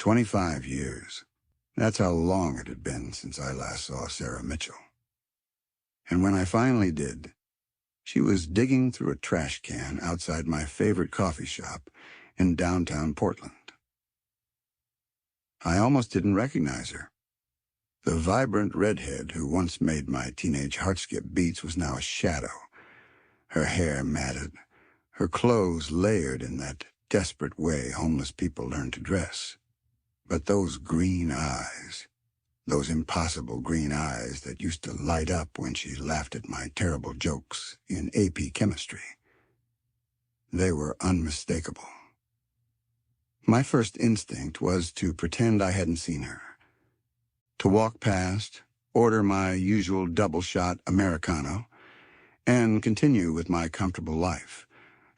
25 years. That's how long it had been since I last saw Sarah Mitchell. And when I finally did, she was digging through a trash can outside my favorite coffee shop in downtown Portland. I almost didn't recognize her. The vibrant redhead who once made my teenage heart skip beats was now a shadow. Her hair matted, her clothes layered in that desperate way homeless people learn to dress. But those green eyes, those impossible green eyes that used to light up when she laughed at my terrible jokes in AP chemistry, they were unmistakable. My first instinct was to pretend I hadn't seen her, to walk past, order my usual double-shot Americano, and continue with my comfortable life.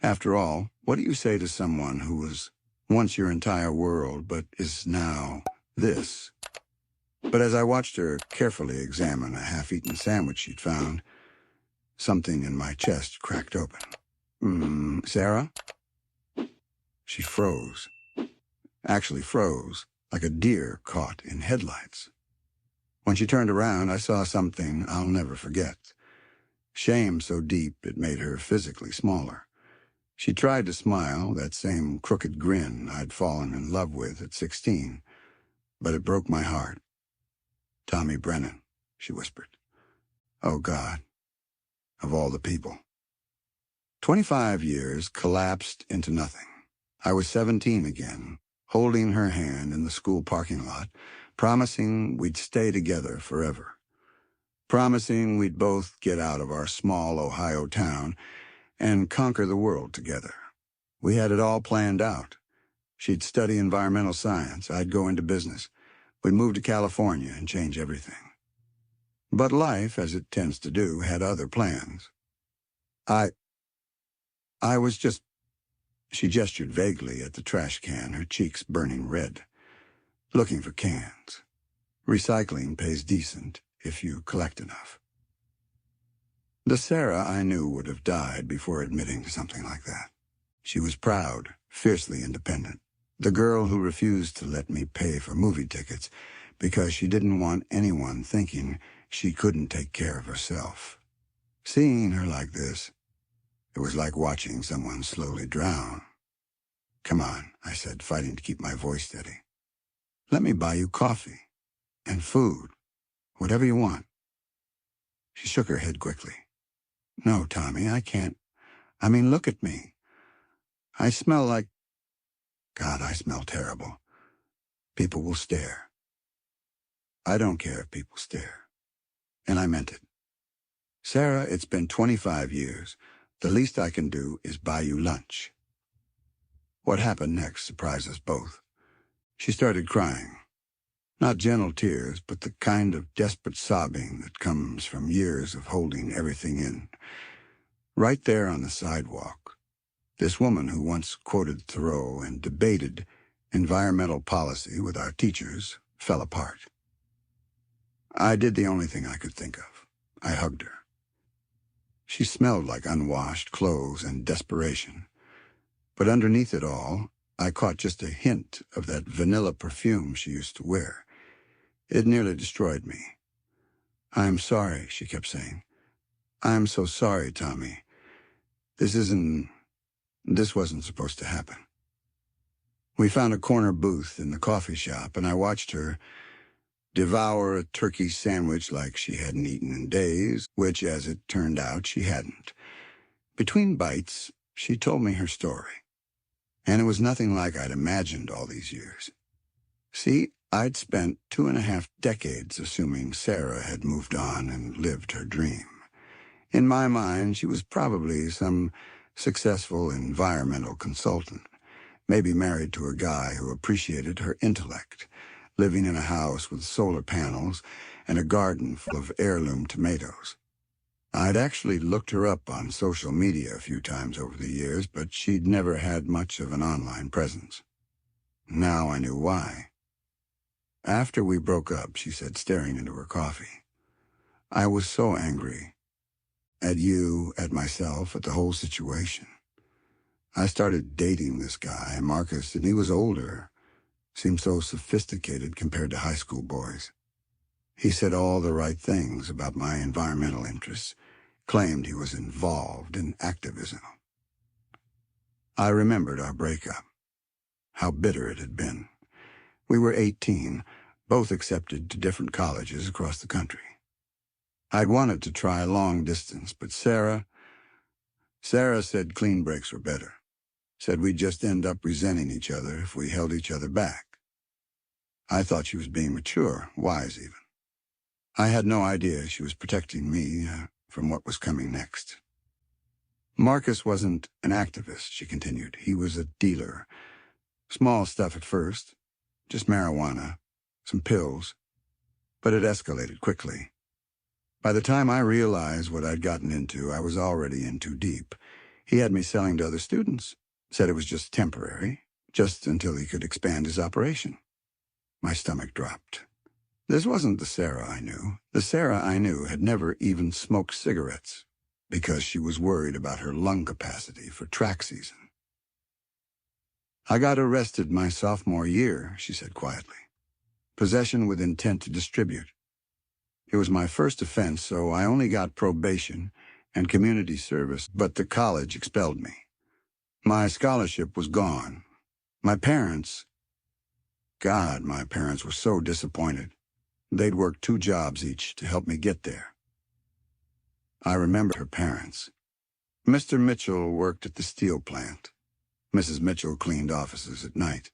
After all, what do you say to someone who was once your entire world but is now this? But as I watched her carefully examine a half-eaten sandwich she'd found, something in my chest cracked open. Sarah? She froze. Actually froze, like a deer caught in headlights. When she turned around, I saw something I'll never forget. Shame so deep it made her physically smaller. She tried to smile, that same crooked grin I'd fallen in love with at 16, but it broke my heart. "Tommy Brennan," she whispered. Oh, God, of all the people. 25 years collapsed into nothing. I was 17 again, holding her hand in the school parking lot, promising we'd stay together forever. Promising we'd both get out of our small Ohio town and conquer the world together. We had it all planned out. She'd study environmental science, I'd go into business. We'd move to California and change everything. But life, as it tends to do, had other plans. I was just... She gestured vaguely at the trash can, her cheeks burning red. Looking for cans. Recycling pays decent if you collect enough. The Sarah I knew would have died before admitting to something like that. She was proud, fiercely independent. The girl who refused to let me pay for movie tickets because she didn't want anyone thinking she couldn't take care of herself. Seeing her like this, it was like watching someone slowly drown. "Come on," I said, fighting to keep my voice steady. "Let me buy you coffee and food, whatever you want." She shook her head quickly. "No, Tommy, I can't. I mean, look at me. I smell like... God, I smell terrible. People will stare. I don't care if people stare." And I meant it. "Sarah, it's been 25 years. The least I can do is buy you lunch." What happened next surprised us both. She started crying. Not gentle tears, but the kind of desperate sobbing that comes from years of holding everything in. Right there on the sidewalk, this woman who once quoted Thoreau and debated environmental policy with our teachers fell apart. I did the only thing I could think of. I hugged her. She smelled like unwashed clothes and desperation. But underneath it all, I caught just a hint of that vanilla perfume she used to wear. It nearly destroyed me. "I'm sorry," she kept saying. "I'm so sorry, Tommy. This wasn't supposed to happen." We found a corner booth in the coffee shop, and I watched her devour a turkey sandwich like she hadn't eaten in days, which, as it turned out, she hadn't. Between bites, she told me her story. And it was nothing like I'd imagined all these years. See, I'd spent 2.5 decades assuming Sarah had moved on and lived her dream. In my mind, she was probably some successful environmental consultant, maybe married to a guy who appreciated her intellect, living in a house with solar panels and a garden full of heirloom tomatoes. I'd actually looked her up on social media a few times over the years, but she'd never had much of an online presence. Now I knew why. "After we broke up," she said, staring into her coffee, "I was so angry. At you, at myself, at the whole situation. I started dating this guy, Marcus, and he was older, seemed so sophisticated compared to high school boys. He said all the right things about my environmental interests, claimed he was involved in activism. I remembered our breakup, how bitter it had been. We were 18, both accepted to different colleges across the country. I'd wanted to try long distance, but Sarah said clean breaks were better. Said we'd just end up resenting each other if we held each other back. I thought she was being mature, wise even. I had no idea she was protecting me from what was coming next. Marcus wasn't an activist, she continued. He was a dealer. Small stuff at first, just marijuana, some pills, but it escalated quickly. By the time I realized what I'd gotten into, I was already in too deep. He had me selling to other students, said it was just temporary, just until he could expand his operation. My stomach dropped. This wasn't the Sarah I knew. The Sarah I knew had never even smoked cigarettes because she was worried about her lung capacity for track season. I got arrested my sophomore year, she said quietly. Possession with intent to distribute. It was my first offense, so I only got probation and community service, but the college expelled me. My scholarship was gone. My parents were so disappointed. They'd worked 2 jobs each to help me get there. I remember her parents. Mr. Mitchell worked at the steel plant. Mrs. Mitchell cleaned offices at night.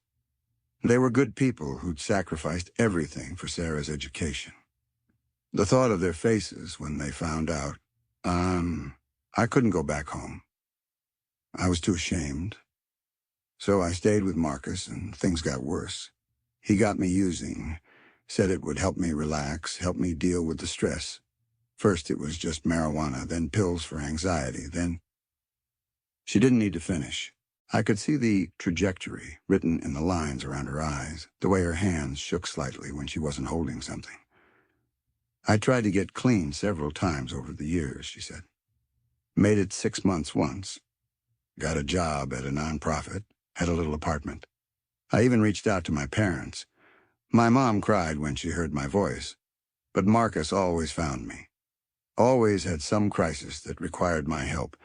They were good people who'd sacrificed everything for Sarah's education. The thought of their faces when they found out, I couldn't go back home. I was too ashamed. So I stayed with Marcus, and things got worse. He got me using, said it would help me relax, help me deal with the stress. First it was just marijuana, then pills for anxiety, then... She didn't need to finish. I could see the trajectory written in the lines around her eyes, the way her hands shook slightly when she wasn't holding something. I tried to get clean several times over the years, she said. Made it 6 months once. Got a job at a nonprofit, had a little apartment. I even reached out to my parents. My mom cried when she heard my voice, but Marcus always found me. Always had some crisis that required my help,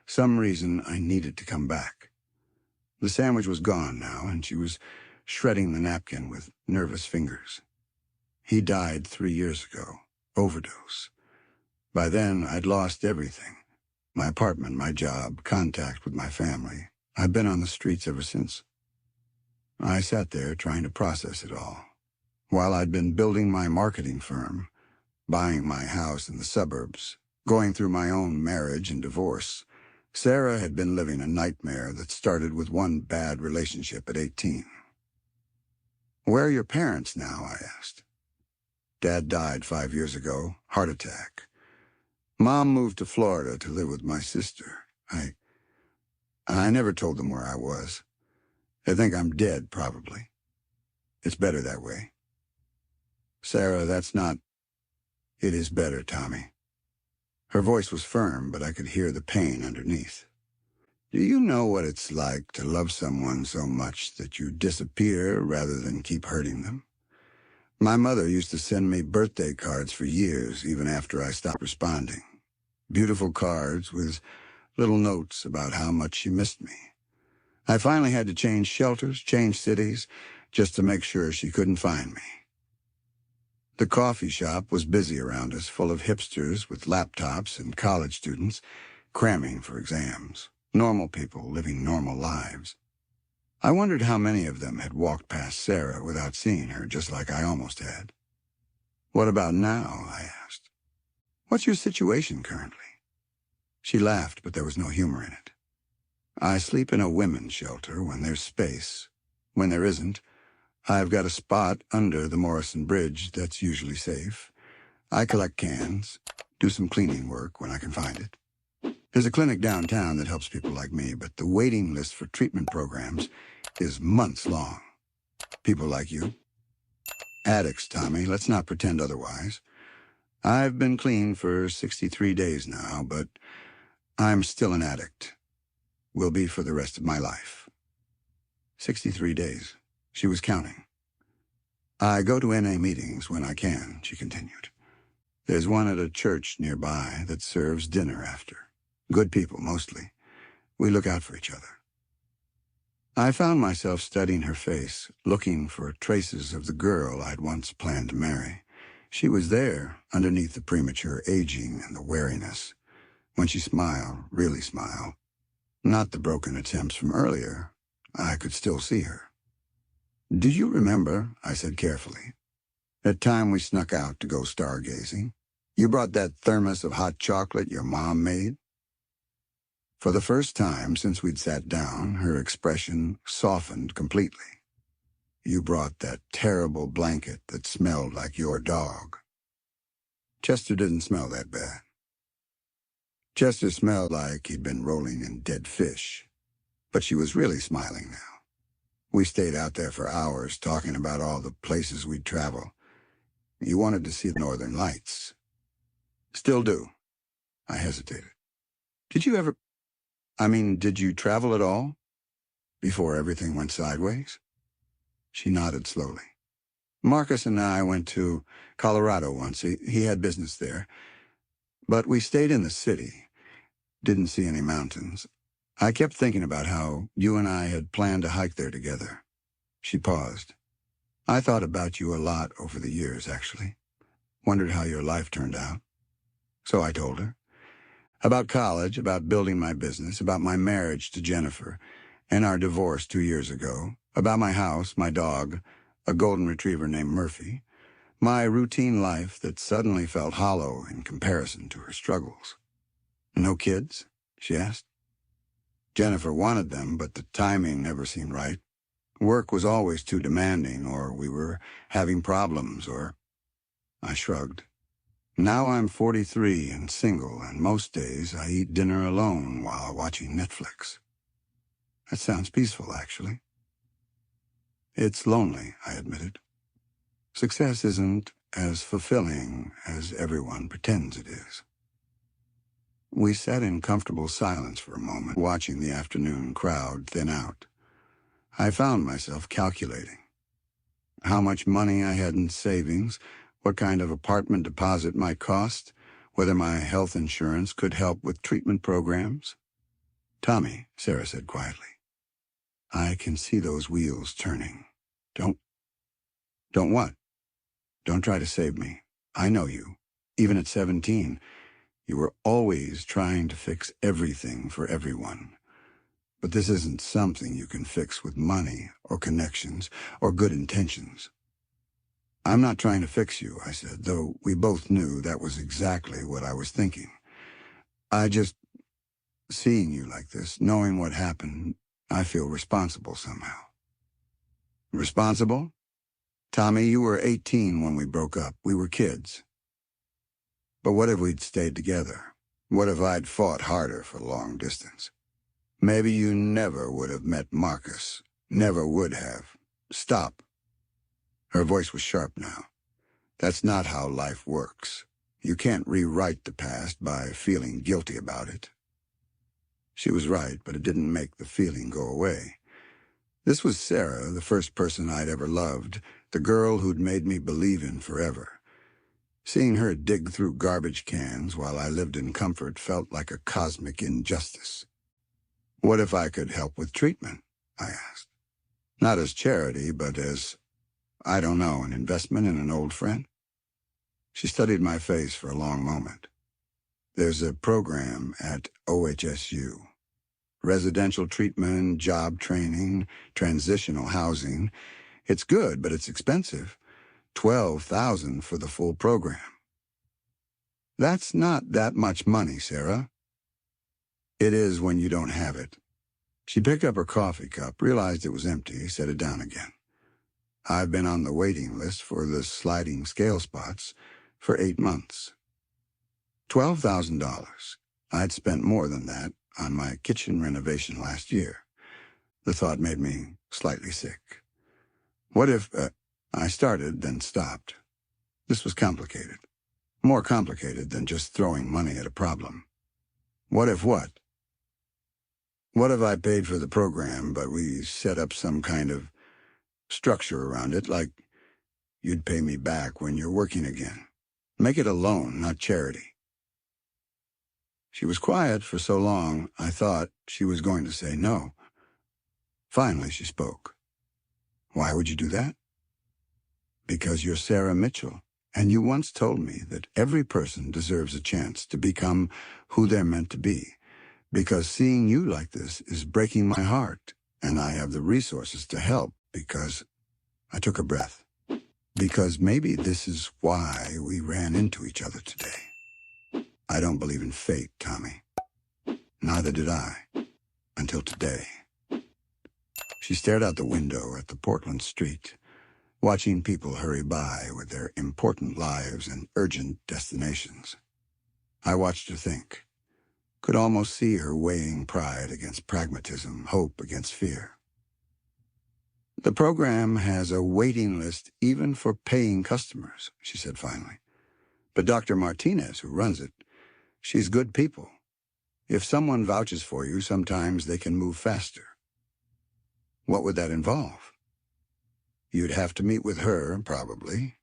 some reason I needed to come back. The sandwich was gone now, and she was shredding the napkin with nervous fingers. He died 3 years ago, overdose. By then, I'd lost everything. My apartment, my job, contact with my family. I've been on the streets ever since. I sat there trying to process it all. While I'd been building my marketing firm, buying my house in the suburbs, going through my own marriage and divorce, Sarah had been living a nightmare that started with one bad relationship at 18. Where are your parents now? I asked. Dad died 5 years ago, heart attack. Mom moved to Florida to live with my sister. I never told them where I was. They think I'm dead, probably. It's better that way. Sarah, that's not... It is better, Tommy. Her voice was firm, but I could hear the pain underneath. Do you know what it's like to love someone so much that you disappear rather than keep hurting them? My mother used to send me birthday cards for years, even after I stopped responding. Beautiful cards with little notes about how much she missed me. I finally had to change shelters, change cities, just to make sure she couldn't find me. The coffee shop was busy around us, full of hipsters with laptops and college students cramming for exams, normal people living normal lives. I wondered how many of them had walked past Sarah without seeing her, just like I almost had. What about now? I asked. What's your situation currently? She laughed, but there was no humor in it. I sleep in a women's shelter when there's space. When there isn't, I've got a spot under the Morrison Bridge that's usually safe. I collect cans, do some cleaning work when I can find it. There's a clinic downtown that helps people like me, but the waiting list for treatment programs is months long. People like you. Addicts, Tommy, let's not pretend otherwise. I've been clean for 63 days now, but I'm still an addict. Will be for the rest of my life. 63 days. She was counting. I go to NA meetings when I can, she continued. There's one at a church nearby that serves dinner after. Good people, mostly. We look out for each other. I found myself studying her face, looking for traces of the girl I'd once planned to marry. She was there, underneath the premature aging and the wariness. When she smiled, really smiled, not the broken attempts from earlier, I could still see her. Do you remember, I said carefully, that time we snuck out to go stargazing? You brought that thermos of hot chocolate your mom made? For the first time since we'd sat down, her expression softened completely. You brought that terrible blanket that smelled like your dog. Chester didn't smell that bad. Chester smelled like he'd been rolling in dead fish, but she was really smiling now. We stayed out there for hours talking about all the places we'd travel. You wanted to see the Northern Lights. Still do. I hesitated. Did you travel at all? Before everything went sideways? She nodded slowly. Marcus and I went to Colorado once. He had business there. But we stayed in the city. Didn't see any mountains. I kept thinking about how you and I had planned to hike there together. She paused. I thought about you a lot over the years, actually. Wondered how your life turned out. So I told her. About college, about building my business, about my marriage to Jennifer, and our divorce 2 years ago, about my house, my dog, a golden retriever named Murphy, my routine life that suddenly felt hollow in comparison to her struggles. No kids? She asked. Jennifer wanted them, but the timing never seemed right. Work was always too demanding, or we were having problems, or... I shrugged. Now I'm 43 and single, and most days I eat dinner alone while watching Netflix. That sounds peaceful, actually. It's lonely, I admitted. Success isn't as fulfilling as everyone pretends it is. We sat in comfortable silence for a moment, watching the afternoon crowd thin out. I found myself calculating how much money I had in savings, what kind of apartment deposit might cost, whether my health insurance could help with treatment programs. Tommy, Sarah said quietly, I can see those wheels turning. Don't what? Don't try to save me. I know you. Even at 17, you were always trying to fix everything for everyone. But this isn't something you can fix with money or connections or good intentions. I'm not trying to fix you, I said, though we both knew that was exactly what I was thinking. Seeing you like this, knowing what happened, I feel responsible somehow. Responsible? Tommy, you were 18 when we broke up. We were kids. But what if we'd stayed together? What if I'd fought harder for long distance? Maybe you never would have met Marcus. Never would have. Stop. Her voice was sharp now. That's not how life works. You can't rewrite the past by feeling guilty about it. She was right, but it didn't make the feeling go away. This was Sarah, the first person I'd ever loved, the girl who'd made me believe in forever. Seeing her dig through garbage cans while I lived in comfort felt like a cosmic injustice. What if I could help with treatment? I asked. Not as charity, but as, I don't know, an investment in an old friend? She studied my face for a long moment. There's a program at OHSU. Residential treatment, job training, transitional housing. It's good, but it's expensive. $12,000 for the full program. That's not that much money, Sarah. It is when you don't have it. She picked up her coffee cup, realized it was empty, set it down again. I've been on the waiting list for the sliding scale spots for 8 months. $12,000. I'd spent more than that on my kitchen renovation last year. The thought made me slightly sick. What if... I started, then stopped. This was complicated. More complicated than just throwing money at a problem. What if what? What if I paid for the program, but we set up some kind of structure around it, like You'd pay me back when you're working again. Make it a loan, not charity." She was quiet for so long, I thought she was going to say no. Finally, she spoke. "Why would you do that?" "Because you're Sarah Mitchell, and you once told me that every person deserves a chance to become who they're meant to be. Because seeing you like this is breaking my heart, and I have the resources to help because—" I took a breath. "Because maybe this is why we ran into each other today. I don't believe in fate, Tommy. Neither did I, until today." She stared out the window at the Portland street, watching people hurry by with their important lives and urgent destinations. I watched her think, could almost see her weighing pride against pragmatism, hope against fear. "The program has a waiting list even for paying customers," she said finally. "But Dr. Martinez, who runs it, she's good people. If someone vouches for you, sometimes they can move faster." "What would that involve?" "You'd have to meet with her, probably.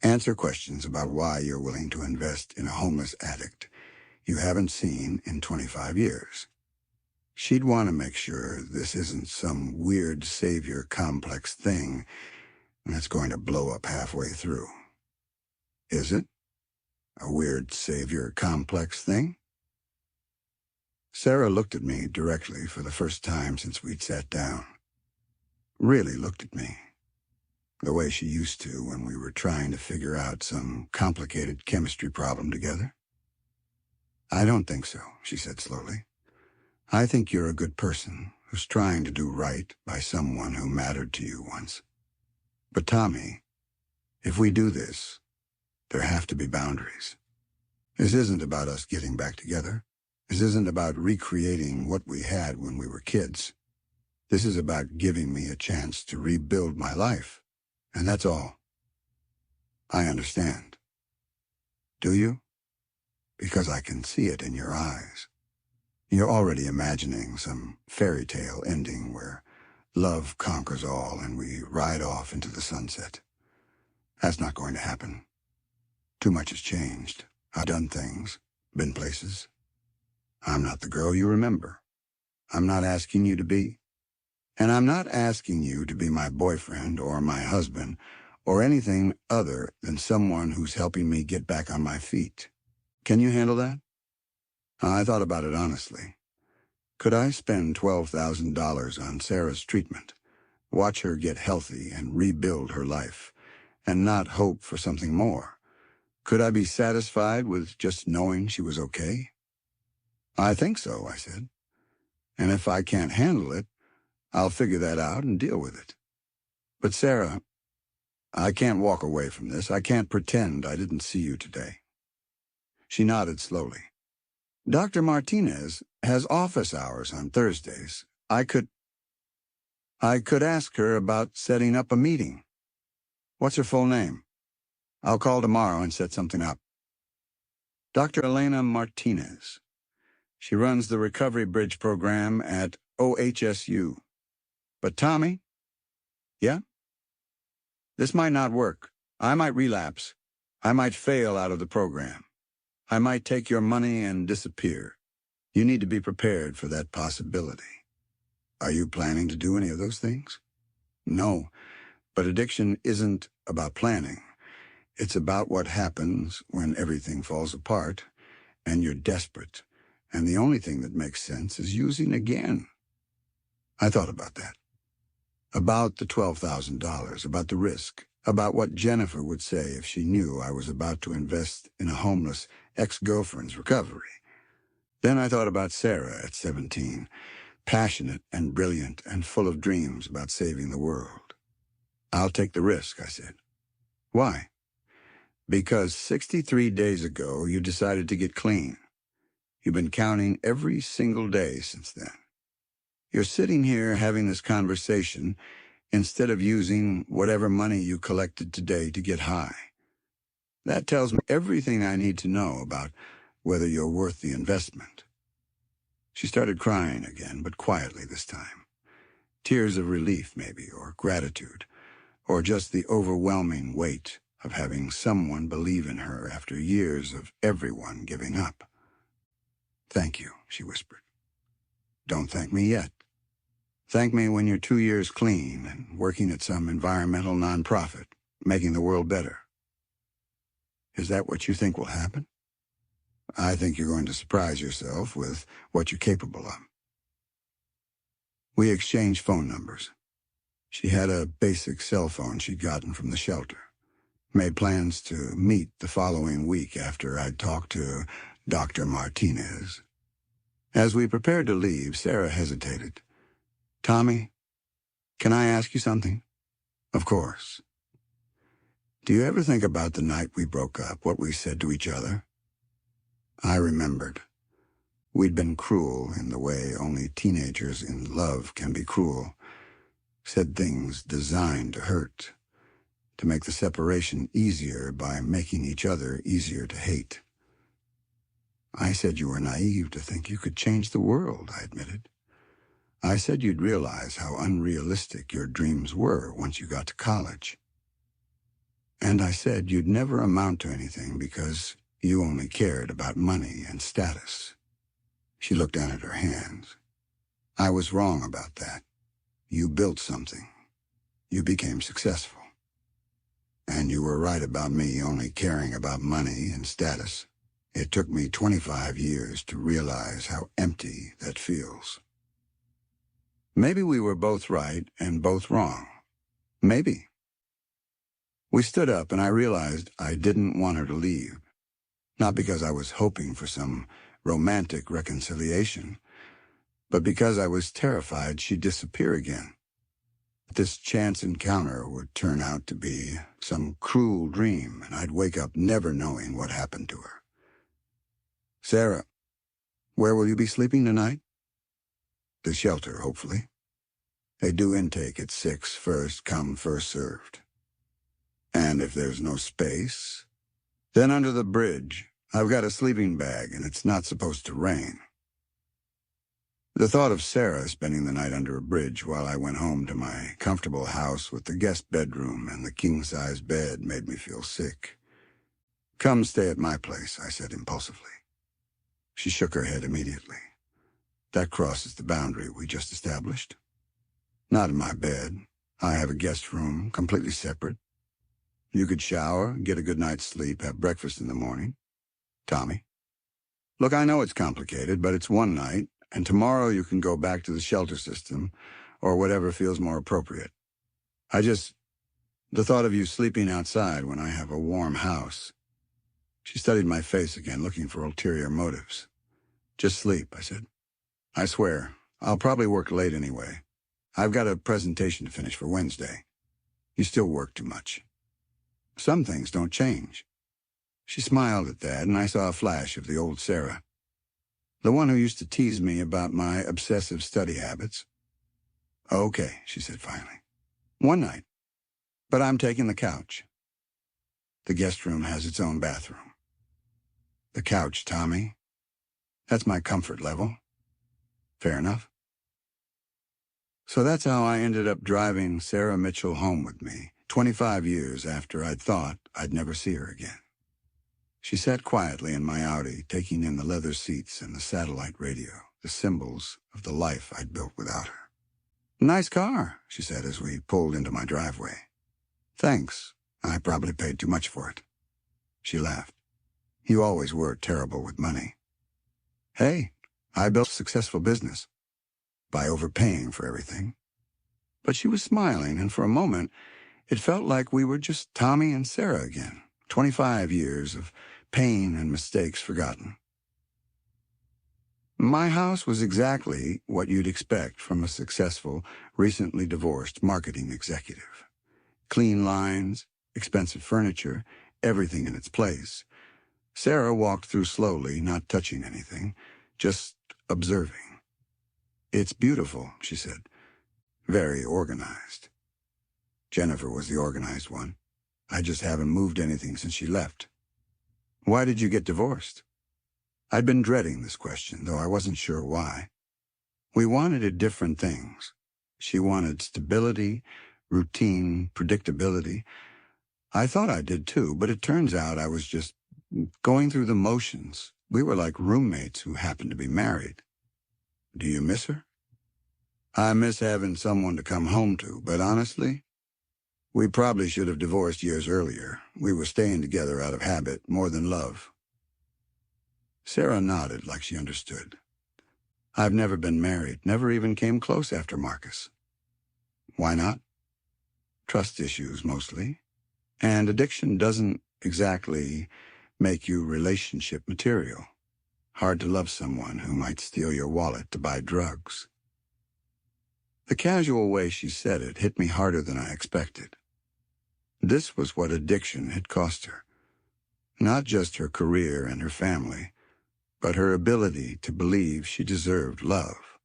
Answer questions about why you're willing to invest in a homeless addict you haven't seen in 25 years. She'd want to make sure this isn't some weird savior complex thing that's going to blow up halfway through." "Is it? A weird savior complex thing?" Sarah looked at me directly for the first time since we'd sat down. Really looked at me, the way she used to when we were trying to figure out some complicated chemistry problem together. "I don't think so," she said slowly. "I think you're a good person who's trying to do right by someone who mattered to you once. But Tommy, if we do this, there have to be boundaries. This isn't about us getting back together. This isn't about recreating what we had when we were kids. This is about giving me a chance to rebuild my life, and that's all." "I understand." "Do you?" "Because I can see it in your eyes. You're already imagining some fairy tale ending where love conquers all and we ride off into the sunset. That's not going to happen. Too much has changed. I've done things, been places. I'm not the girl you remember. I'm not asking you to be. And I'm not asking you to be my boyfriend or my husband or anything other than someone who's helping me get back on my feet. Can you handle that?" I thought about it honestly. Could I spend $12,000 on Sarah's treatment, watch her get healthy and rebuild her life, and not hope for something more? Could I be satisfied with just knowing she was okay? "I think so," I said. "And if I can't handle it, I'll figure that out and deal with it. But Sarah, I can't walk away from this. I can't pretend I didn't see you today." She nodded slowly. "Dr. Martinez has office hours on Thursdays. I could ask her about setting up a meeting. What's her full name? I'll call tomorrow and set something up." "Dr. Elena Martinez. She runs the Recovery Bridge program at OHSU. But Tommy?" "Yeah? This might not work. I might relapse. I might fail out of the program. I might take your money and disappear. You need to be prepared for that possibility. Are you planning to do any of those things?" "No, but addiction isn't about planning. It's about what happens when everything falls apart and you're desperate, and the only thing that makes sense is using again." I thought about that. About the $12,000, about the risk, about what Jennifer would say if she knew I was about to invest in a homeless ex-girlfriend's recovery. Then I thought about Sarah at 17, passionate and brilliant and full of dreams about saving the world. "I'll take the risk," I said. "Why?" "Because 63 days ago you decided to get clean. You've been counting every single day since then. You're sitting here having this conversation instead of using whatever money you collected today to get high. That tells me everything I need to know about whether you're worth the investment." She started crying again, but quietly this time. Tears of relief, maybe, or gratitude. or just the overwhelming weight of having someone believe in her after years of everyone giving up. "Thank you," she whispered. "Don't thank me yet. Thank me when you're 2 years clean and working at some environmental nonprofit, making the world better." "Is that what you think will happen?" "I think you're going to surprise yourself with what you're capable of." We exchanged phone numbers. She had a basic cell phone she'd gotten from the shelter. Made plans to meet the following week after I'd talked to Dr. Martinez. As we prepared to leave, Sarah hesitated. "Tommy, can I ask you something?" "Of course." "Do you ever think about the night we broke up, what we said to each other?" I remembered. We'd been cruel in the way only teenagers in love can be cruel. Said things designed to hurt, to make the separation easier by making each other easier to hate. "I said you were naive to think you could change the world," I admitted. "I said you'd realize how unrealistic your dreams were once you got to college. And I said you'd never amount to anything because you only cared about money and status." She looked down at her hands. "I was wrong about that. You built something. You became successful. And you were right about me only caring about money and status. It took me 25 years to realize how empty that feels." Maybe we were both right and both wrong. Maybe. We stood up and I realized I didn't want her to leave. Not because I was hoping for some romantic reconciliation, but because I was terrified she'd disappear again. This chance encounter would turn out to be some cruel dream, and I'd wake up never knowing what happened to her. "Sarah, where will you be sleeping tonight?" "The shelter, hopefully. They do intake at 6, first come, first served. And if there's no space, then under the bridge. I've got a sleeping bag, and it's not supposed to rain." The thought of Sarah spending the night under a bridge while I went home to my comfortable house with the guest bedroom and the king-size bed made me feel sick. "Come stay at my place," I said impulsively. She shook her head immediately. "That crosses the boundary we just established." "Not in my bed. I have a guest room, completely separate. You could shower, get a good night's sleep, have breakfast in the morning." "Tommy, look, I know it's complicated, but it's one night, and tomorrow you can go back to the shelter system, or whatever feels more appropriate. The thought of you sleeping outside when I have a warm house." She studied my face again, looking for ulterior motives. "Just sleep," I said. "I swear, I'll probably work late anyway. I've got a presentation to finish for Wednesday. You still work too much." "Some things don't change." She smiled at that, and I saw a flash of the old Sarah. The one who used to tease me about my obsessive study habits. "Okay," she said finally. "One night. But I'm taking the couch. The guest room has its own bathroom." "The couch, Tommy. That's my comfort level." "Fair enough." So that's how I ended up driving Sarah Mitchell home with me, 25 years after I'd thought I'd never see her again. She sat quietly in my Audi, taking in the leather seats and the satellite radio, the symbols of the life I'd built without her. "Nice car," she said as we pulled into my driveway. "Thanks. I probably paid too much for it." She laughed. "You always were terrible with money." "Hey, I built a successful business by overpaying for everything." But she was smiling, and for a moment, it felt like we were just Tommy and Sarah again, 25 years of pain and mistakes forgotten. My house was exactly what you'd expect from a successful, recently divorced marketing executive. Clean lines, expensive furniture, everything in its place. Sarah walked through slowly, not touching anything, just observing. "It's beautiful," she said. "Very organized." Jennifer was the organized one. I just haven't moved anything since she left. "Why did you get divorced?" I'd been dreading this question, though I wasn't sure why. We wanted different things. She wanted stability, routine, predictability. I thought I did too, but it turns out I was just going through the motions. We were like roommates who happened to be married. Do you miss her? I miss having someone to come home to, but honestly, we probably should have divorced years earlier. We were staying together out of habit more than love. Sarah nodded like she understood. I've never been married, never even came close after Marcus. Why not? Trust issues, mostly. And addiction doesn't exactly make you relationship material. Hard to love someone who might steal your wallet to buy drugs. The casual way she said it hit me harder than I expected. This was what addiction had cost her. Not just her career and her family, but her ability to believe she deserved love.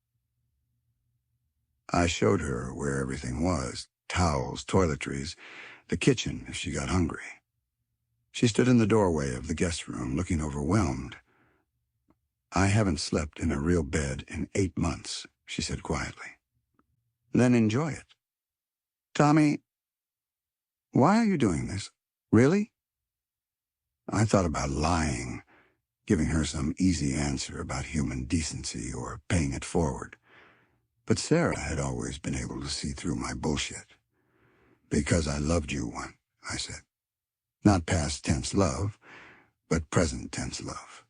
I showed her where everything was, towels, toiletries, the kitchen if she got hungry. She stood in the doorway of the guest room, looking overwhelmed. I haven't slept in a real bed in 8 months, she said quietly. Then enjoy it. Tommy, why are you doing this? Really? I thought about lying, giving her some easy answer about human decency or paying it forward. But Sarah had always been able to see through my bullshit. Because I loved you, I said. Not past tense love, but present tense love.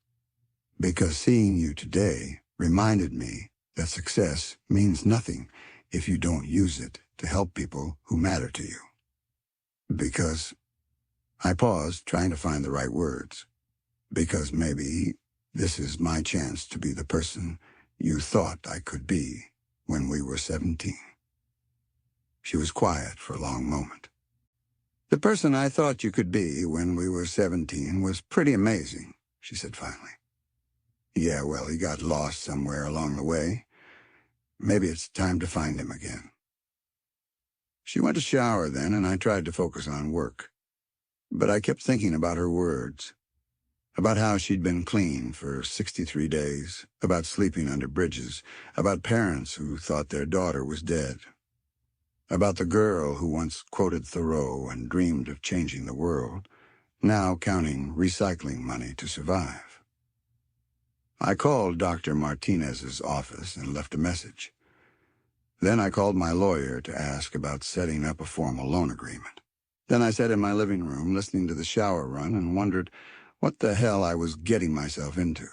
Because seeing you today reminded me that success means nothing if you don't use it to help people who matter to you. Because I paused, trying to find the right words. Because maybe this is my chance to be the person you thought I could be when we were 17. She was quiet for a long moment. The person I thought you could be when we were 17 was pretty amazing, she said finally. Yeah, well, he got lost somewhere along the way. Maybe it's time to find him again. She went to shower then, and I tried to focus on work. But I kept thinking about her words, about how she'd been clean for 63 days, about sleeping under bridges, about parents who thought their daughter was dead, about the girl who once quoted Thoreau and dreamed of changing the world, now counting recycling money to survive. I called Dr. Martinez's office and left a message. Then I called my lawyer to ask about setting up a formal loan agreement. Then I sat in my living room listening to the shower run and wondered what the hell I was getting myself into.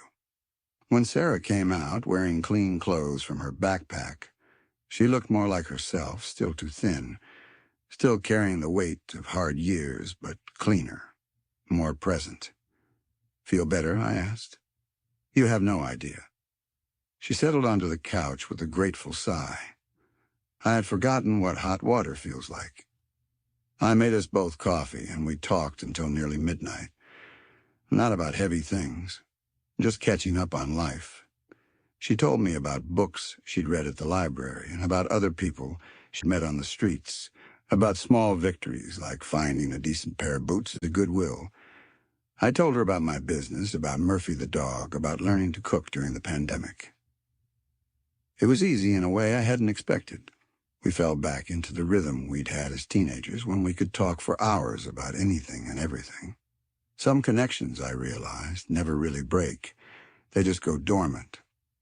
When Sarah came out wearing clean clothes from her backpack, she looked more like herself, still too thin, still carrying the weight of hard years, but cleaner, more present. Feel better? I asked. You have no idea. She settled onto the couch with a grateful sigh. I had forgotten what hot water feels like. I made us both coffee, and we talked until nearly midnight. Not about heavy things, just catching up on life. She told me about books she'd read at the library and about other people she'd met on the streets, about small victories like finding a decent pair of boots at Goodwill. I told her about my business, about Murphy the dog, about learning to cook during the pandemic. It was easy in a way I hadn't expected. We fell back into the rhythm we'd had as teenagers when we could talk for hours about anything and everything. Some connections, I realized, never really break. They just go dormant,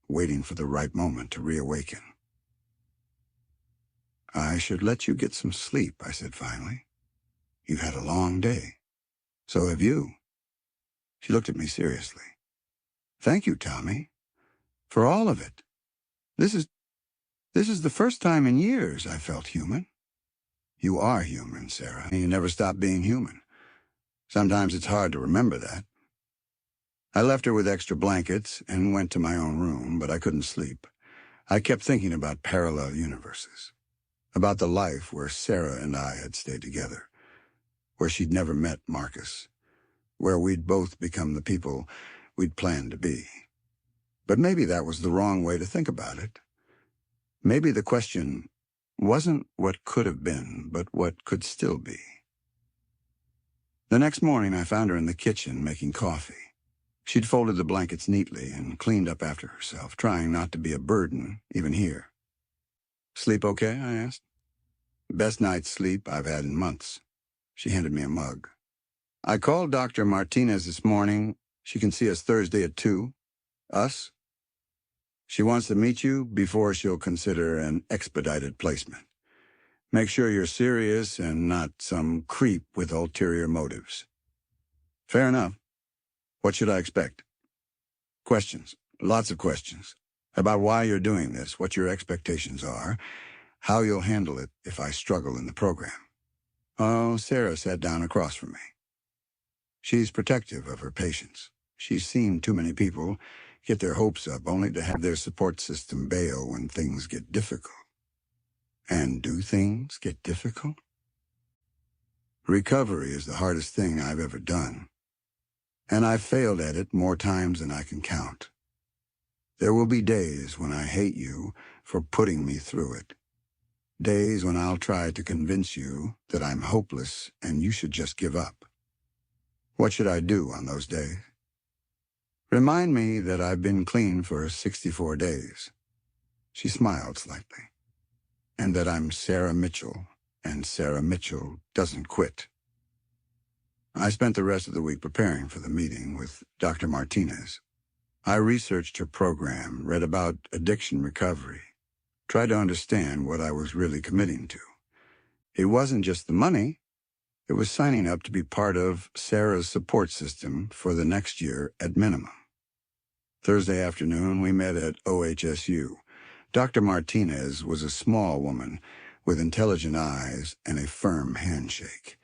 waiting for the right moment to reawaken. I should let you get some sleep, I said finally. You've had a long day. So have you. She looked at me seriously. Thank you, Tommy, for all of it. This is the first time in years I felt human. You are human, Sarah. You never stop being human. Sometimes it's hard to remember that. I left her with extra blankets and went to my own room, but I couldn't sleep. I kept thinking about parallel universes, about the life where Sarah and I had stayed together, where she'd never met Marcus, where we'd both become the people we'd planned to be. But maybe that was the wrong way to think about it. Maybe the question wasn't what could have been, but what could still be. The next morning, I found her in the kitchen making coffee. She'd folded the blankets neatly and cleaned up after herself, trying not to be a burden, even here. Sleep okay? I asked. Best night's sleep I've had in months. She handed me a mug. I called Dr. Martinez this morning. She can see us Thursday at 2. Us? She wants to meet you before she'll consider an expedited placement. Make sure you're serious and not some creep with ulterior motives. Fair enough. What should I expect? Questions. Lots of questions. About why you're doing this, what your expectations are, how you'll handle it if I struggle in the program. Oh, Sarah sat down across from me. She's protective of her patients. She's seen too many people get their hopes up only to have their support system bail when things get difficult. And do things get difficult? Recovery is the hardest thing I've ever done, and I've failed at it more times than I can count. There will be days when I hate you for putting me through it. Days when I'll try to convince you that I'm hopeless and you should just give up. What should I do on those days? Remind me that I've been clean for 64 days. She smiled slightly. And that I'm Sarah Mitchell, and Sarah Mitchell doesn't quit. I spent the rest of the week preparing for the meeting with Dr. Martinez. I researched her program, read about addiction recovery, tried to understand what I was really committing to. It wasn't just the money. It was signing up to be part of Sarah's support system for the next year at minimum. Thursday afternoon, we met at OHSU. Dr. Martinez was a small woman with intelligent eyes and a firm handshake.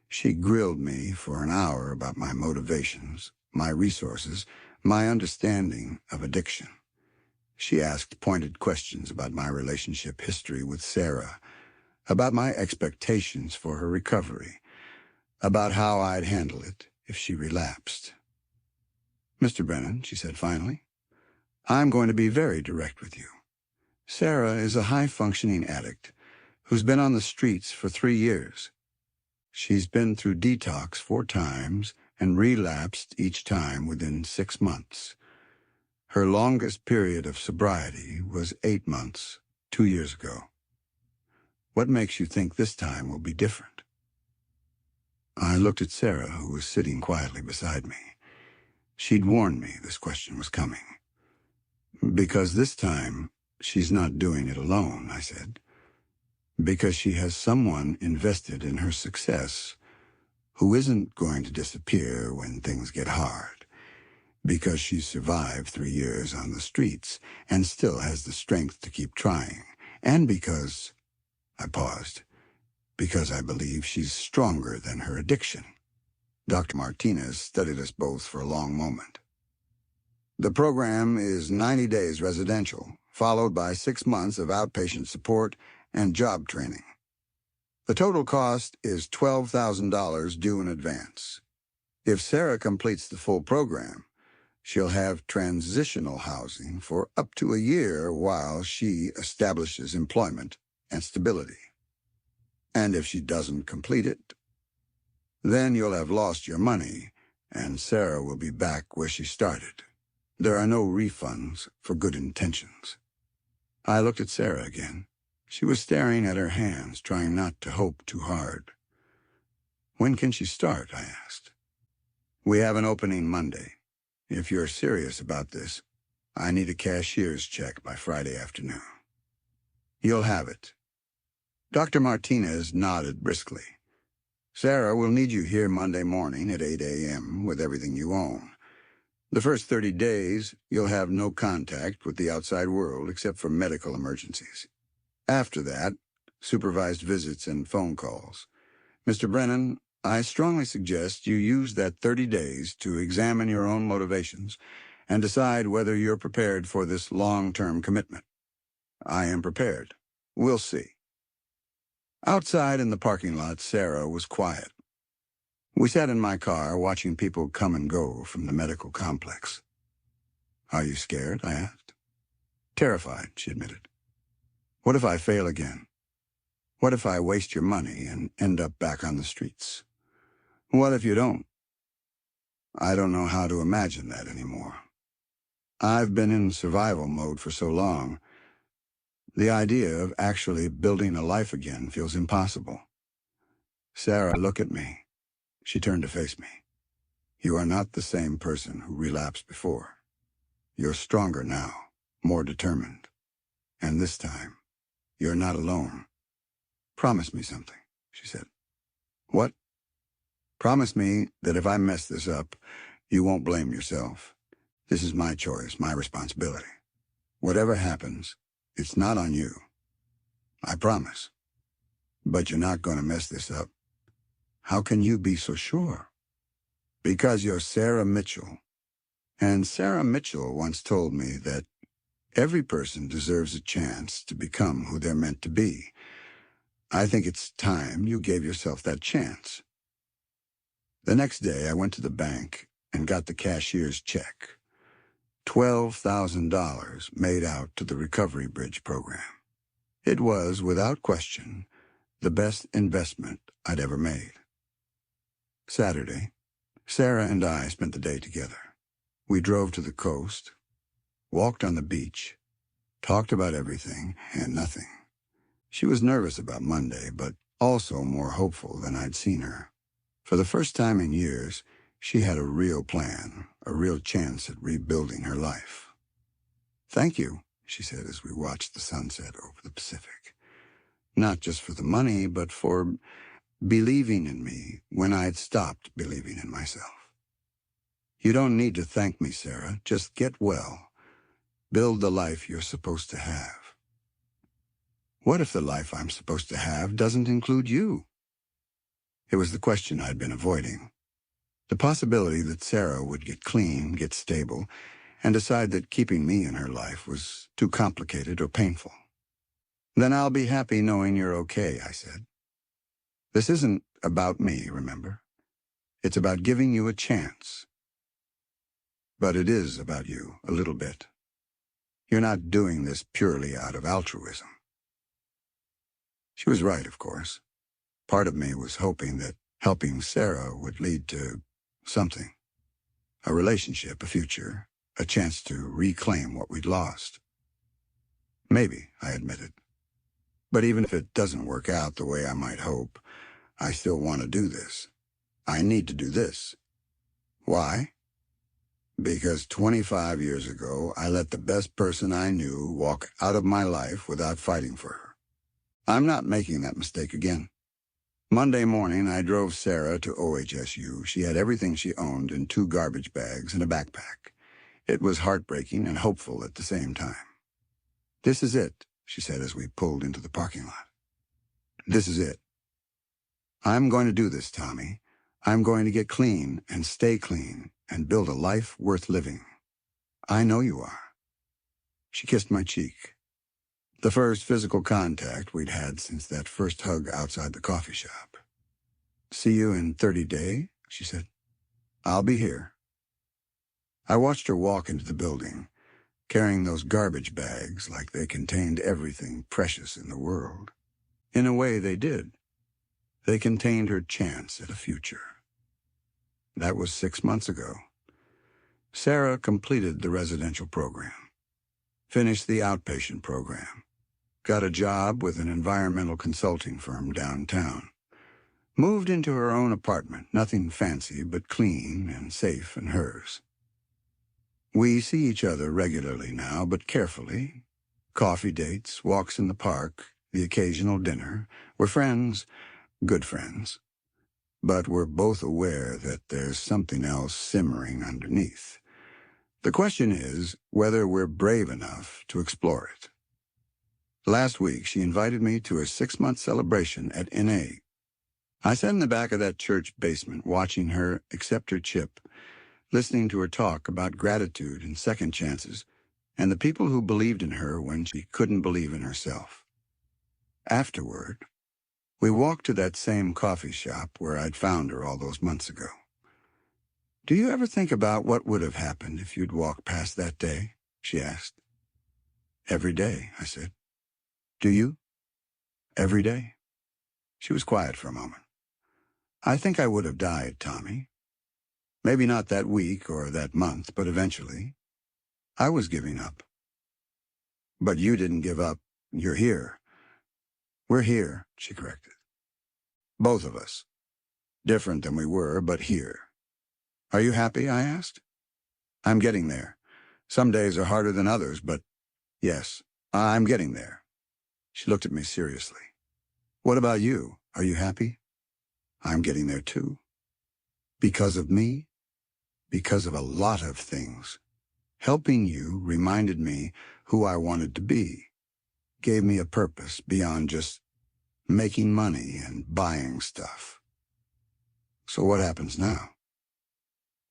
She grilled me for an hour about my motivations, my resources, my understanding of addiction. She asked pointed questions about my relationship history with Sarah, about my expectations for her recovery, about how I'd handle it if she relapsed. Mr. Brennan, she said finally, I'm going to be very direct with you. Sarah is a high-functioning addict who's been on the streets for 3 years. She's been through detox 4 times and relapsed each time within 6 months. Her longest period of sobriety was 8 months, 2 years ago. What makes you think this time will be different? I looked at Sarah, who was sitting quietly beside me. She'd warned me this question was coming. Because this time, she's not doing it alone, I said. Because she has someone invested in her success who isn't going to disappear when things get hard. Because she's survived 3 years on the streets and still has the strength to keep trying. And because, I paused, because I believe she's stronger than her addiction. Dr. Martinez studied us both for a long moment. The program is 90 days residential, followed by 6 months of outpatient support and job training. The total cost is $12,000 due in advance. If Sarah completes the full program, she'll have transitional housing for up to a year while she establishes employment and stability. And if she doesn't complete it, then you'll have lost your money, and Sarah will be back where she started. There are no refunds for good intentions. I looked at Sarah again. She was staring at her hands, trying not to hope too hard. When can she start? I asked. We have an opening Monday. If you're serious about this, I need a cashier's check by Friday afternoon. You'll have it. Dr. Martinez nodded briskly. Sarah will need you here Monday morning at 8 a.m. with everything you own. The first 30 days, you'll have no contact with the outside world except for medical emergencies. After that, supervised visits and phone calls. Mr. Brennan, I strongly suggest you use that 30 days to examine your own motivations and decide whether you're prepared for this long-term commitment. I am prepared. We'll see. Outside in the parking lot, Sarah was quiet. We sat in my car watching people come and go from the medical complex. Are you scared? I asked. Terrified, she admitted. What if I fail again? What if I waste your money and end up back on the streets? What if you don't? I don't know how to imagine that anymore. I've been in survival mode for so long. The idea of actually building a life again feels impossible. Sarah, look at me. She turned to face me. You are not the same person who relapsed before. You're stronger now, more determined. And this time, you're not alone. Promise me something, she said. What? Promise me that if I mess this up, you won't blame yourself. This is my choice, my responsibility. Whatever happens, it's not on you. I promise. But you're not going to mess this up. How can you be so sure? Because you're Sarah Mitchell. And Sarah Mitchell once told me that every person deserves a chance to become who they're meant to be. I think it's time you gave yourself that chance. The next day, I went to the bank and got the cashier's check. $12,000 made out to the Recovery Bridge program. It was, without question, the best investment I'd ever made. Saturday, Sarah and I spent the day together. We drove to the coast, walked on the beach, talked about everything and nothing. She was nervous about Monday, but also more hopeful than I'd seen her. For the first time in years, she had a real plan, a real chance at rebuilding her life. Thank you, she said as we watched the sunset over the Pacific. Not just for the money, but for believing in me when I'd stopped believing in myself. You don't need to thank me, Sarah. Just get well. Build the life you're supposed to have. What if the life I'm supposed to have doesn't include you? It was the question I'd been avoiding. The possibility that Sarah would get clean, get stable, and decide that keeping me in her life was too complicated or painful. Then I'll be happy knowing you're okay, I said. This isn't about me, remember? It's about giving you a chance. But it is about you, a little bit. You're not doing this purely out of altruism. She was right, of course. Part of me was hoping that helping Sarah would lead to something. A relationship, a future, a chance to reclaim what we'd lost. Maybe, I admitted. But even if it doesn't work out the way I might hope, I still want to do this. I need to do this. Why? Because 25 years ago, I let the best person I knew walk out of my life without fighting for her. I'm not making that mistake again. Monday morning, I drove Sarah to OHSU. She had everything she owned in 2 garbage bags and a backpack. It was heartbreaking and hopeful at the same time. This is it, she said as we pulled into the parking lot. This is it. I'm going to do this, Tommy. I'm going to get clean and stay clean and build a life worth living. I know you are. She kissed my cheek. The first physical contact we'd had since that first hug outside the coffee shop. See you in 30 days, she said. I'll be here. I watched her walk into the building, carrying those garbage bags like they contained everything precious in the world. In a way, they did. They contained her chance at a future. That was 6 months ago. Sarah completed the residential program, finished the outpatient program, got a job with an environmental consulting firm downtown, moved into her own apartment, nothing fancy but clean and safe and hers. We see each other regularly now, but carefully. Coffee dates, walks in the park, the occasional dinner. We're friends, good friends. But we're both aware that there's something else simmering underneath. The question is whether we're brave enough to explore it. Last week, she invited me to a 6-month celebration at NA. I sat in the back of that church basement watching her accept her chip, listening to her talk about gratitude and second chances, and the people who believed in her when she couldn't believe in herself. Afterward, we walked to that same coffee shop where I'd found her all those months ago. Do you ever think about what would have happened if you'd walked past that day? She asked. Every day, I said. Do you? Every day? She was quiet for a moment. I think I would have died, Tommy. Maybe not that week or that month, but eventually. I was giving up. But you didn't give up, You're here. We're here, she corrected. Both of us. Different than we were, but here. Are you happy? I asked. I'm getting there. Some days are harder than others, but yes, I'm getting there. She looked at me seriously. What about you? Are you happy? I'm getting there too. Because of me? Because of a lot of things. Helping you reminded me who I wanted to be. Gave me a purpose beyond just making money and buying stuff. So what happens now?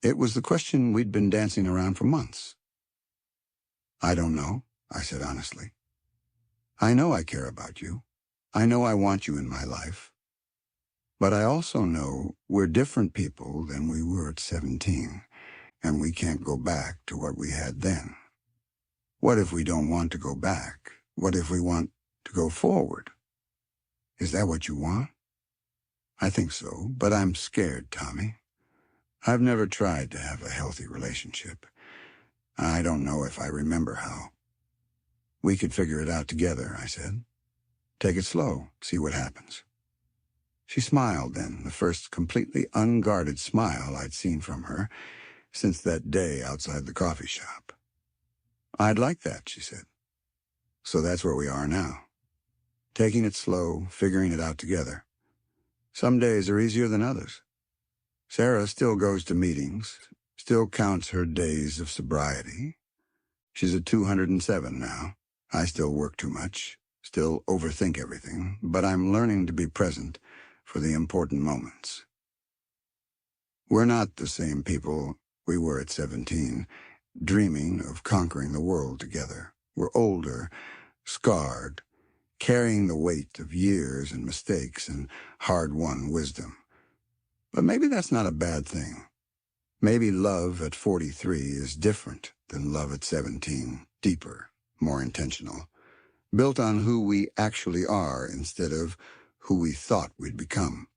It was the question we'd been dancing around for months. I don't know, I said honestly. I know I care about you. I know I want you in my life. But I also know we're different people than we were at 17, and we can't go back to what we had then. What if we don't want to go back? What if we want to go forward? Is that what you want? I think so, but I'm scared, Tommy. I've never tried to have a healthy relationship. I don't know if I remember how. We could figure it out together, I said. Take it slow, see what happens. She smiled then, the first completely unguarded smile I'd seen from her since that day outside the coffee shop. I'd like that, she said. So that's where we are now. Taking it slow, figuring it out together. Some days are easier than others. Sarah still goes to meetings, still counts her days of sobriety. She's at 207 now. I still work too much, still overthink everything, but I'm learning to be present for the important moments. We're not the same people we were at 17, dreaming of conquering the world together. We're older, scarred, carrying the weight of years and mistakes and hard-won wisdom. But maybe that's not a bad thing. Maybe love at 43 is different than love at 17, deeper, more intentional, built on who we actually are instead of who we thought we'd become.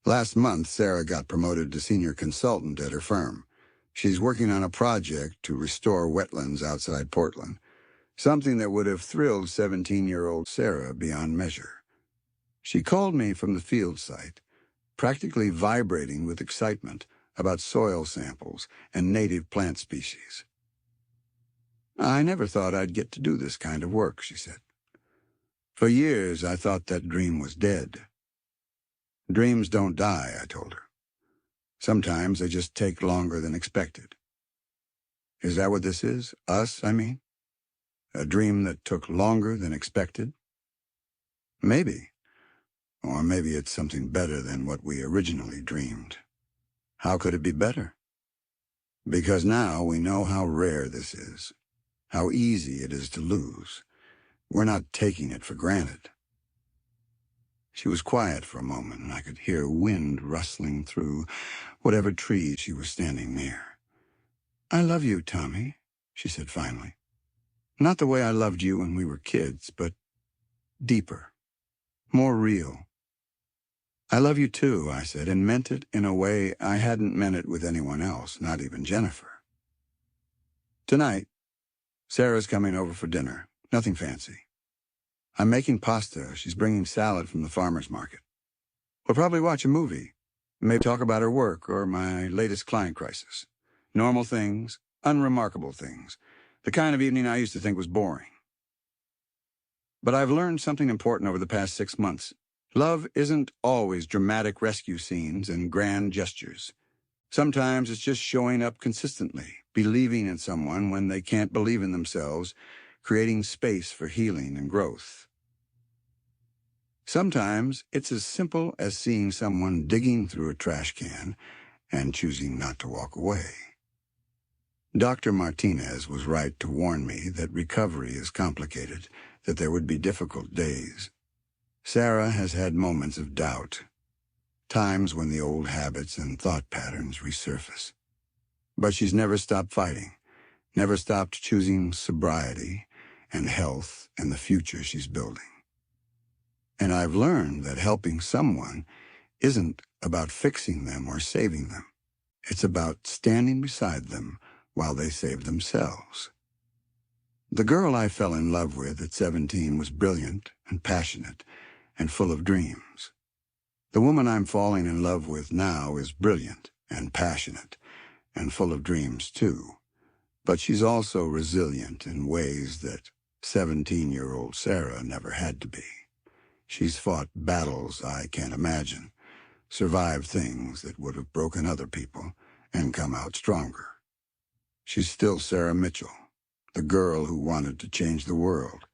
Last month, Sarah got promoted to senior consultant at her firm. She's working on a project to restore wetlands outside Portland, something that would have thrilled 17-year-old Sarah beyond measure. She called me from the field site, practically vibrating with excitement about soil samples and native plant species. I never thought I'd get to do this kind of work, she said. For years, I thought that dream was dead. Dreams don't die, I told her. Sometimes they just take longer than expected. Is that what this is? Us, I mean? A dream that took longer than expected? Maybe. Or maybe it's something better than what we originally dreamed. How could it be better? Because now we know how rare this is, how easy it is to lose. We're not taking it for granted. She was quiet for a moment, and I could hear wind rustling through whatever tree she was standing near. I love you, Tommy, she said finally. Not the way I loved you when we were kids, but deeper, more real. I love you too, I said, and meant it in a way I hadn't meant it with anyone else, not even Jennifer. Tonight, Sarah's coming over for dinner. Nothing fancy. I'm making pasta. She's bringing salad from the farmer's market. We'll probably watch a movie. Maybe talk about her work or my latest client crisis. Normal things, unremarkable things. The kind of evening I used to think was boring. But I've learned something important over the past 6 months. Love isn't always dramatic rescue scenes and grand gestures. Sometimes it's just showing up consistently, believing in someone when they can't believe in themselves, creating space for healing and growth. Sometimes it's as simple as seeing someone digging through a trash can and choosing not to walk away. Dr. Martinez was right to warn me that recovery is complicated, that there would be difficult days. Sarah has had moments of doubt, times when the old habits and thought patterns resurface. But she's never stopped fighting, never stopped choosing sobriety and health and the future she's building. And I've learned that helping someone isn't about fixing them or saving them. It's about standing beside them while they save themselves. The girl I fell in love with at 17 was brilliant and passionate and full of dreams. The woman I'm falling in love with now is brilliant and passionate and full of dreams too. But she's also resilient in ways that 17-year-old Sarah never had to be. She's fought battles I can't imagine, survived things that would have broken other people, and come out stronger. She's still Sarah Mitchell, the girl who wanted to change the world.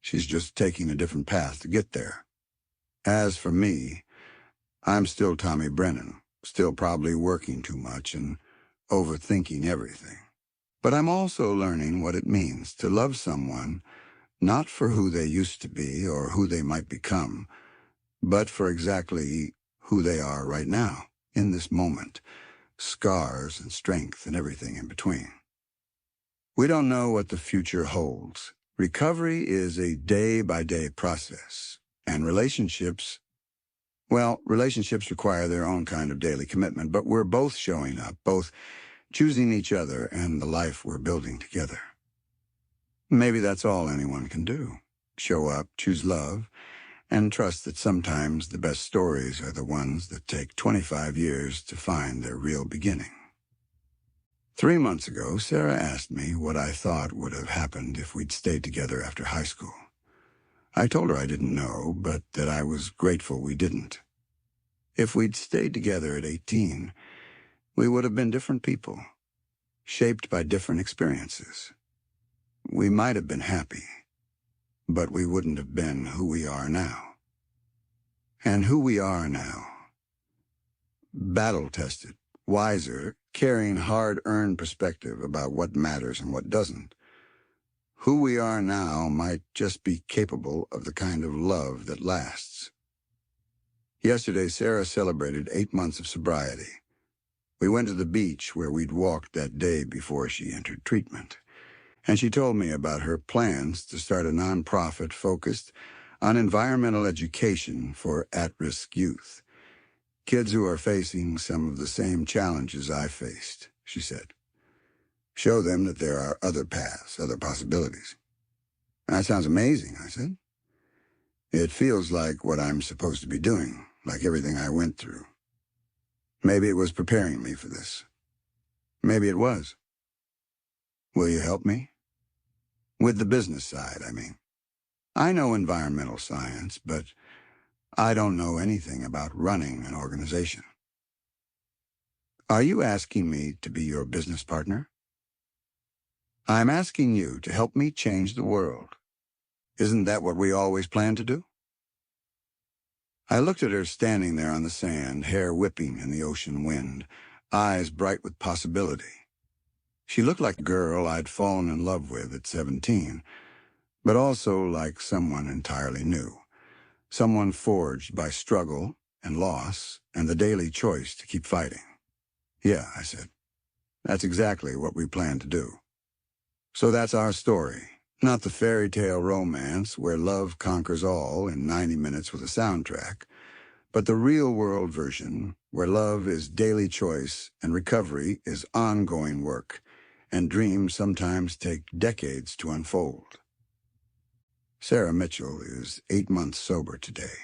She's just taking a different path to get there. As for me, I'm still Tommy Brennan, still probably working too much and overthinking everything. But I'm also learning what it means to love someone not for who they used to be or who they might become, but for exactly who they are right now, in this moment, scars and strength and everything in between. We don't know what the future holds. Recovery is a day-by-day process, and relationships require their own kind of daily commitment, but we're both showing up, both choosing each other and the life we're building together. Maybe that's all anyone can do. Show up, choose love, and trust that sometimes the best stories are the ones that take 25 years to find their real beginning. 3 months ago, Sarah asked me what I thought would have happened if we'd stayed together after high school. I told her I didn't know, but that I was grateful we didn't. If we'd stayed together at 18, we would have been different people, shaped by different experiences. We might have been happy, but we wouldn't have been who we are now. And who we are now, battle-tested, wiser, carrying hard-earned perspective about what matters and what doesn't. Who we are now might just be capable of the kind of love that lasts. Yesterday, Sarah celebrated 8 months of sobriety. We went to the beach where we'd walked that day before she entered treatment. And she told me about her plans to start a nonprofit focused on environmental education for at-risk youth. Kids who are facing some of the same challenges I faced, she said. Show them that there are other paths, other possibilities. That sounds amazing, I said. It feels like what I'm supposed to be doing, like everything I went through. Maybe it was preparing me for this. Maybe it was. Will you help me? With the business side, I mean. I know environmental science, but I don't know anything about running an organization. Are you asking me to be your business partner? I'm asking you to help me change the world. Isn't that what we always planned to do? I looked at her standing there on the sand, hair whipping in the ocean wind, eyes bright with possibility. She looked like a girl I'd fallen in love with at 17, but also like someone entirely new, someone forged by struggle and loss and the daily choice to keep fighting. Yeah, I said. That's exactly what we plan to do. So that's our story, not the fairy tale romance where love conquers all in 90 minutes with a soundtrack, but the real-world version where love is daily choice and recovery is ongoing work, and dreams sometimes take decades to unfold. Sarah Mitchell is 8 months sober today.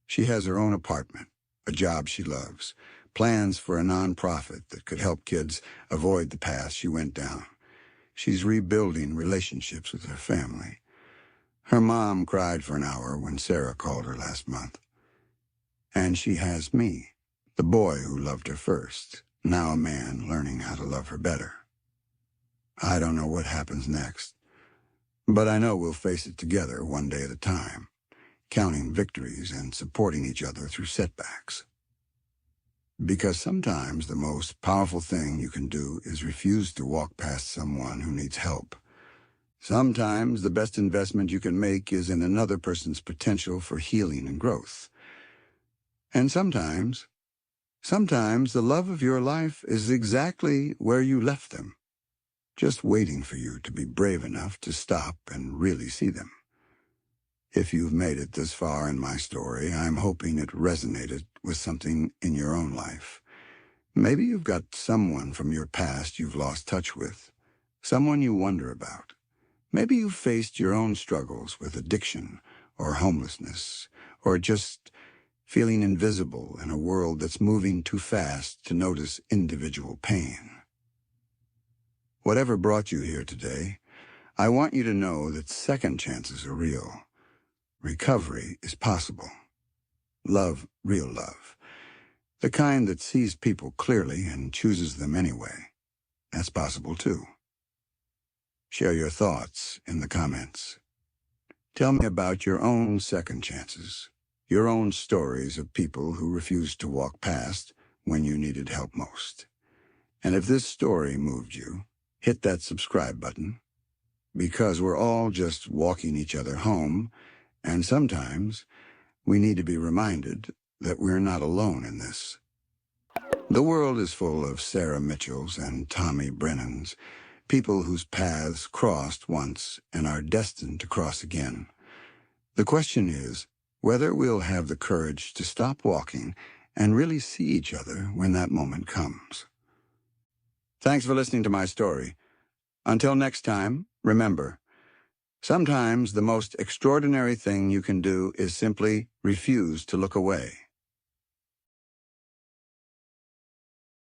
She has her own apartment, a job she loves, plans for a nonprofit that could help kids avoid the path she went down. She's rebuilding relationships with her family. Her mom cried for an hour when Sarah called her last month. And she has me, the boy who loved her first, now a man learning how to love her better. I don't know what happens next, but I know we'll face it together one day at a time, counting victories and supporting each other through setbacks. Because sometimes the most powerful thing you can do is refuse to walk past someone who needs help. Sometimes the best investment you can make is in another person's potential for healing and growth. And sometimes the love of your life is exactly where you left them, just waiting for you to be brave enough to stop and really see them. If you've made it this far in my story, I'm hoping it resonated with something in your own life. Maybe you've got someone from your past you've lost touch with, someone you wonder about. Maybe you faced your own struggles with addiction or homelessness, or just feeling invisible in a world that's moving too fast to notice individual pain. Whatever brought you here today, I want you to know that second chances are real. Recovery is possible. Love, real love. The kind that sees people clearly and chooses them anyway. That's possible too. Share your thoughts in the comments. Tell me about your own second chances, your own stories of people who refused to walk past when you needed help most. And if this story moved you, hit that subscribe button, because we're all just walking each other home, and sometimes we need to be reminded that we're not alone in this. The world is full of Sarah Mitchells and Tommy Brennans, people whose paths crossed once and are destined to cross again. The question is whether we'll have the courage to stop walking and really see each other when that moment comes. Thanks for listening to my story. Until next time, remember, sometimes the most extraordinary thing you can do is simply refuse to look away.